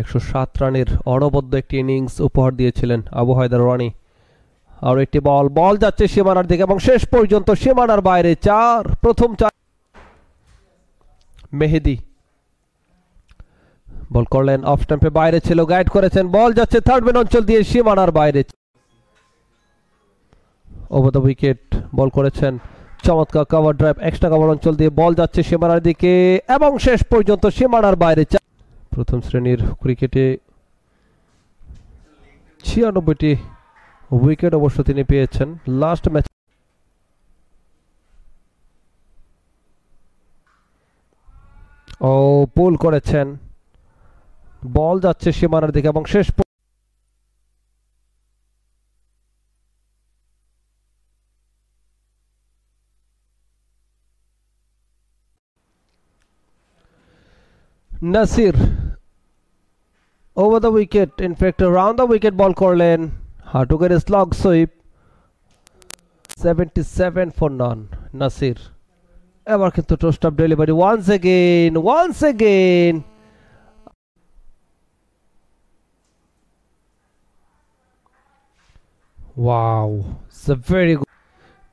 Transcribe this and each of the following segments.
107 রানের অনবদ্য একটি ইনিংস উপহার দিয়েছিলেন আবু হায়দার রানি। আর একটি বল যাচ্ছে সীমানার দিকে এবং শেষ পর্যন্ত সীমানার বাইরে। প্রথম 4 মেহেদি বল করলেন, অফ স্টাম্পে বাইরে ছিল, গাইড করেছেন, বল যাচ্ছে থার্ড ম্যান অঞ্চল দিয়ে সীমানার বাইরে। ওভার দ্য উইকেট বল করেছেন, চমৎকার কভার ড্রাইভ, এক্সট্রা কভার অঞ্চল দিয়ে বল যাচ্ছে সীমানার দিকে এবং শেষ পর্যন্ত সীমানার বাইরে। প্রথম শ্রেণীর ক্রিকেটে 96টি উইকেট অবশ্য তিনি পেয়েছেন লাস্ট ম্যাচ। ও পুল করেছেন, বল যাচ্ছে সীমানার দিকে এবং শেষ Nasir over the wicket, in fact round the wicket ball করলেন, হাটুকের slog sweep 77 for none Nasir. এবার কিন্তু tossed up delivery once again wow, it's a very good.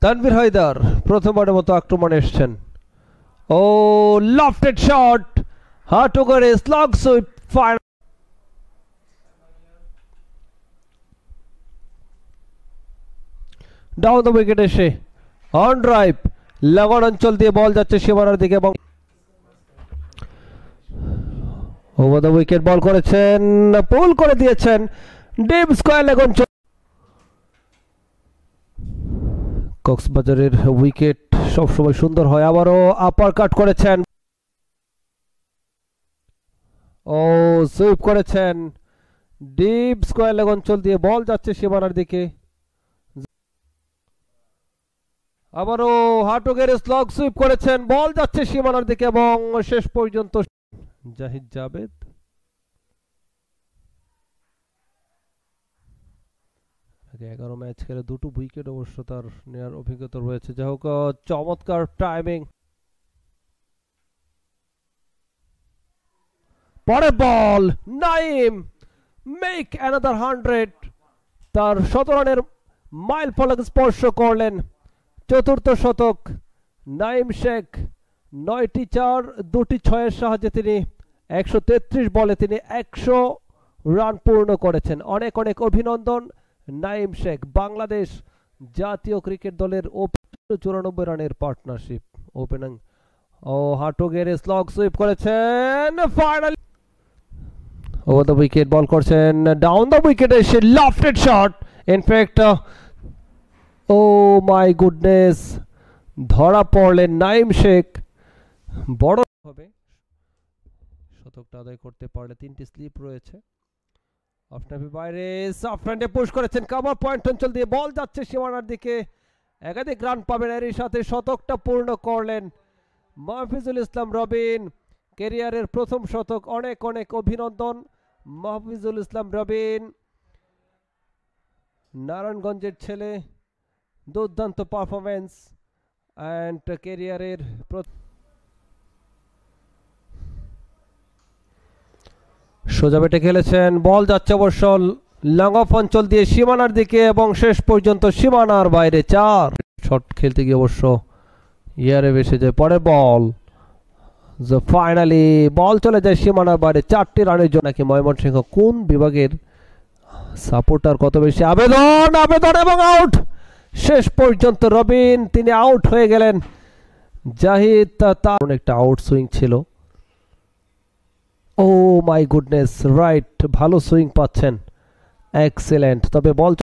Tanvir Haider প্রথমবারের মতো আক্রমণে এসেছেন। ও লফটেড শট, হাটুকের slog sweep, final down the wicket এসে অন ড্রাইভ, লেগন অঞ্চল দিয়ে বল যাচ্ছে সীমানার দিকে এবং ওভার দ্য উইকেট বল করেছেন, পুল করে দিয়েছেন, ডিপ স্কয়ার লেগ অঞ্চল। কক্সবাজারের উইকেট সবসময় সুন্দর হয়। আবারও আপার কাট করেছেন, ও সুইপ করেছেন, ডিপ স্কয়ার লেগ অঞ্চল দিয়ে বল যাচ্ছে সীমানার দিকে। আবারও হাটুকের স্লগ সুইপ করেছেন, বল যাচ্ছে সীমানার দিকে এবং শেষ পর্যন্ত জাহিদ জাবেদ 11 ম্যাচ খেলে 2টো উইকেট অবশ্য তার নেয়ার অভিজ্ঞতা রয়েছে। যাই হোক, চমৎকার টাইমিং। পরে বল, নাইম মেক অ্যানাদার 100, তার 100 রানের মাইল ফলক স্পর্শ করলেন। চতুর্থ শতক নাইম শেখ, 9টি 4 2টি 6-এর সাহায্যে তিনি 133 বলে তিনি 100 রান পূর্ণ করেছেন। অনেক অনেক অভিনন্দন নাইম শেখ। বাংলাদেশ জাতীয় ক্রিকেট দলের 94 রানের পার্টনারশিপ ওপেনিং। ও হাটুকের স্লগ সুইপ করেছেন, finally over the wicket ball করছেন, ডাউন দ্য উইকেট এসে lofted shot, in fact oh my goodness, ধরা পড়লেন নাইম শেখ। বড় হবে শতকটা আদায় করতে পারলে, 3টি স্লিপ রয়েছে। অফ স্টাম্পের বাইরে সফট হ্যান্ডে পুশ করেছেন, কভার পয়েন্ট অঞ্চল দিয়ে বল যাচ্ছে সীমানার দিকে, একাধিক রান পাবেন, এরই সাথে শতকটা পূর্ণ করলেন মাহফিজুল ইসলাম রবিন। ক্যারিয়ারের প্রথম শতক, অনেক অনেক অভিনন্দন মাহফিজুল ইসলাম রবিন। নারায়ণগঞ্জের ছেলে, দুর্দান্ত পারফরমেন্স অ্যান্ড ক্যারিয়ারের সোজা বেটে খেলেছেন, বল যাচ্ছে অবশ্য লং অফ অঞ্চল দিয়ে সীমানার দিকে এবং শেষ পর্যন্ত সীমানার বাইরে। 4 শট খেলতে গিয়ে অবশ্য ইয়ারে বেসে যায়। পরে বল, ফাইনালি বল চলে যায় সীমানার বাইরে 4টি রানের জন্য। নাকি ময়মনসিংহ কোন বিভাগের সাপোর্টার কত বেশি আবেদন এবং আউট। শেষ পর্যন্ত রবিন তিনি আউট হয়ে গেলেন। জাহিদ তার একটা আউট সুইং ছিল। ও মাই গুডনেস, রাইট, ভালো সুইং পাচ্ছেন, এক্সেলেন্ট। তবে বল